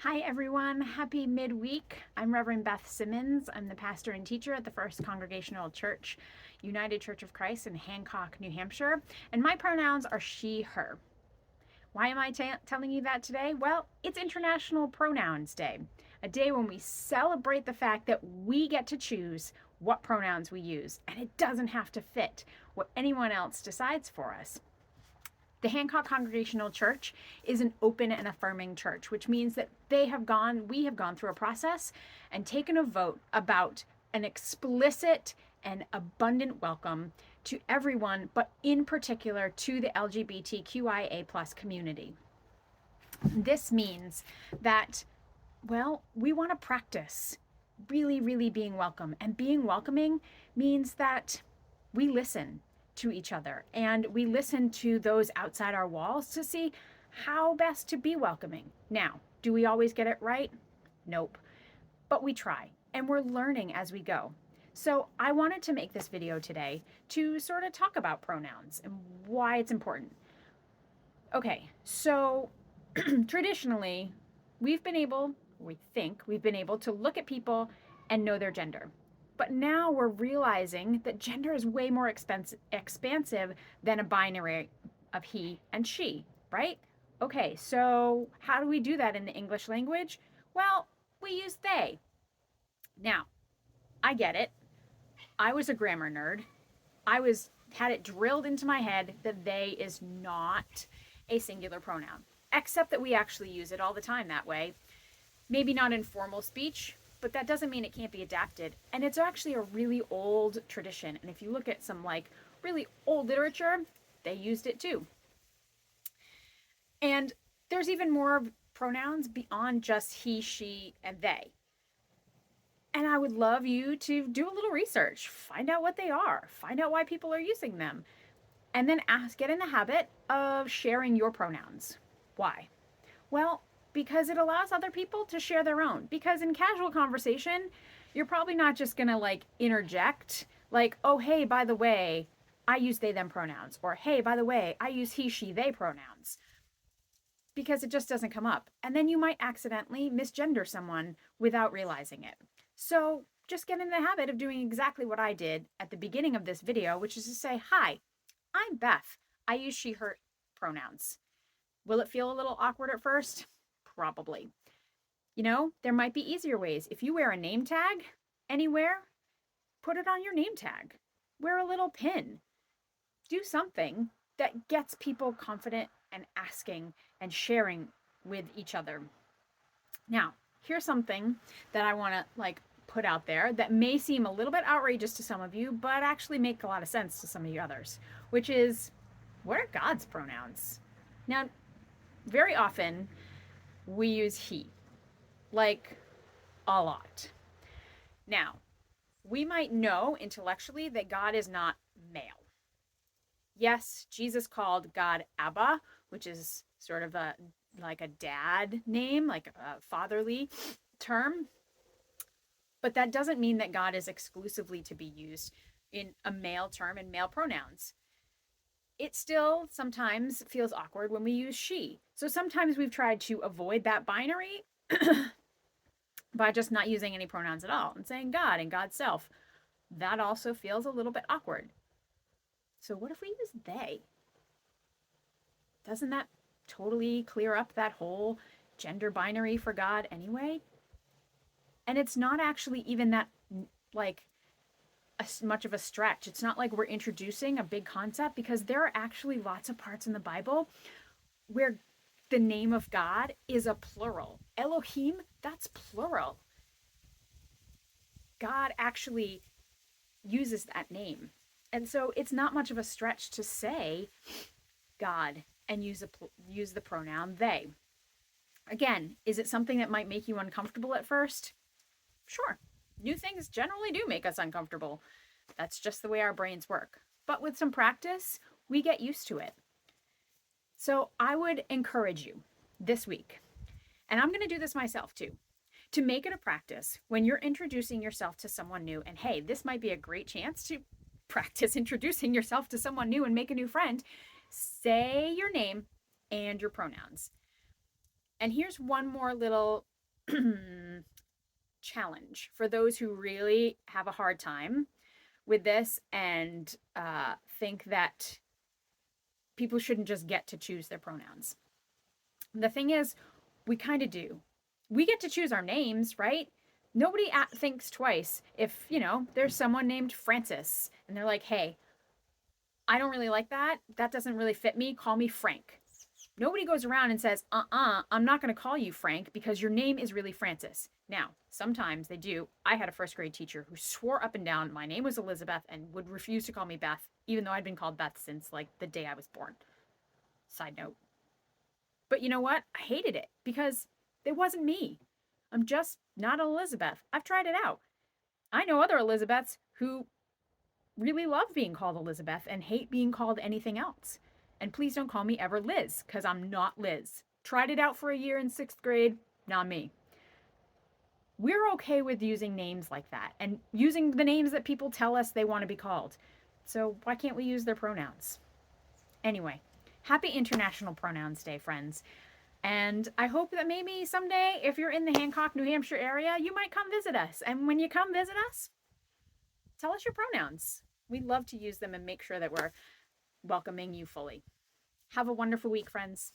Hi, everyone. Happy midweek. I'm Reverend Beth Simmons. I'm the pastor and teacher at the First Congregational Church, United Church of Christ in Hancock, New Hampshire. And my pronouns are she, her. Why am I telling you that today? Well, it's International Pronouns Day, a day when we celebrate the fact that we get to choose what pronouns we use, and it doesn't have to fit what anyone else decides for us. The Hancock Congregational Church is an open and affirming church, which means that we have gone through a process and taken a vote about an explicit and abundant welcome to everyone, but in particular to the LGBTQIA plus community. This means that, well, we want to practice really, really being welcome. And being welcoming means that we listen to each other and we listen to those outside our walls to see how best to be welcoming. Now, do we always get it right? Nope. But we try and we're learning as we go. So I wanted to make this video today to sort of talk about pronouns and why it's important. Okay, so traditionally, we think we've been able to look at people and know their gender. But now we're realizing that gender is way more expansive than a binary of he and she, right? Okay, so how do we do that in the English language? Well, we use they. Now, I get it. I was a grammar nerd. Had it drilled into my head that they is not a singular pronoun, except that we actually use it all the time that way. Maybe not in formal speech, but that doesn't mean it can't be adapted. And it's actually a really old tradition. And if you look at some really old literature, they used it too. And there's even more pronouns beyond just he, she, and they. And I would love you to do a little research, find out what they are, find out why people are using them, and then get in the habit of sharing your pronouns. Why? Well, because it allows other people to share their own. Because in casual conversation, you're probably not just going to interject oh, hey, by the way, I use they, them pronouns. Or, hey, by the way, I use he, she, they pronouns. Because it just doesn't come up. And then you might accidentally misgender someone without realizing it. So just get in the habit of doing exactly what I did at the beginning of this video, which is to say, hi, I'm Beth. I use she, her pronouns. Will it feel a little awkward at first? Probably. There might be easier ways. If you wear a name tag anywhere, put it on your name tag. Wear a little pin. Do something that gets people confident and asking and sharing with each other. Now, here's something that I want to put out there that may seem a little bit outrageous to some of you, but actually make a lot of sense to some of you others, which is, what are God's pronouns? Now, very often we use he, a lot. Now, we might know intellectually that God is not male. Yes, Jesus called God Abba, which is sort of a dad name, like a fatherly term. But that doesn't mean that God is exclusively to be used in a male term and male pronouns. It still sometimes feels awkward when we use she. So sometimes we've tried to avoid that binary by just not using any pronouns at all and saying God and God's self. That also feels a little bit awkward. So what if we use they? Doesn't that totally clear up that whole gender binary for God anyway? And it's not actually even that much of a stretch. It's not like we're introducing a big concept, because there are actually lots of parts in the Bible where the name of God is a plural. Elohim, that's plural. God actually uses that name. And so it's not much of a stretch to say God and use the pronoun they. Again, is it something that might make you uncomfortable at first? Sure. New things generally do make us uncomfortable. That's just the way our brains work. But with some practice, we get used to it. So I would encourage you this week, and I'm going to do this myself too, to make it a practice when you're introducing yourself to someone new. And hey, this might be a great chance to practice introducing yourself to someone new and make a new friend. Say your name and your pronouns. And here's one more little challenge for those who really have a hard time with this and think that people shouldn't just get to choose their pronouns. The thing is, we kind of do. We get to choose our names, right? Nobody thinks twice if, there's someone named Francis and they're like, hey, I don't really like that. That doesn't really fit me. Call me Frank. Nobody goes around and says, I'm not going to call you Frank because your name is really Francis. Now, sometimes they do. I had a first grade teacher who swore up and down my name was Elizabeth and would refuse to call me Beth, even though I'd been called Beth since like the day I was born. Side note. But you know what? I hated it because it wasn't me. I'm just not Elizabeth. I've tried it out. I know other Elizabeths who really love being called Elizabeth and hate being called anything else. And please don't call me ever Liz, because I'm not Liz. Tried it out for a year in sixth grade, not me. We're okay with using names like that and using the names that people tell us they want to be called. So why can't we use their pronouns? Anyway, happy International Pronouns Day, friends. And I hope that maybe someday, if you're in the Hancock, New Hampshire area, you might come visit us. And when you come visit us, tell us your pronouns. We'd love to use them and make sure that we're welcoming you fully. Have a wonderful week, friends.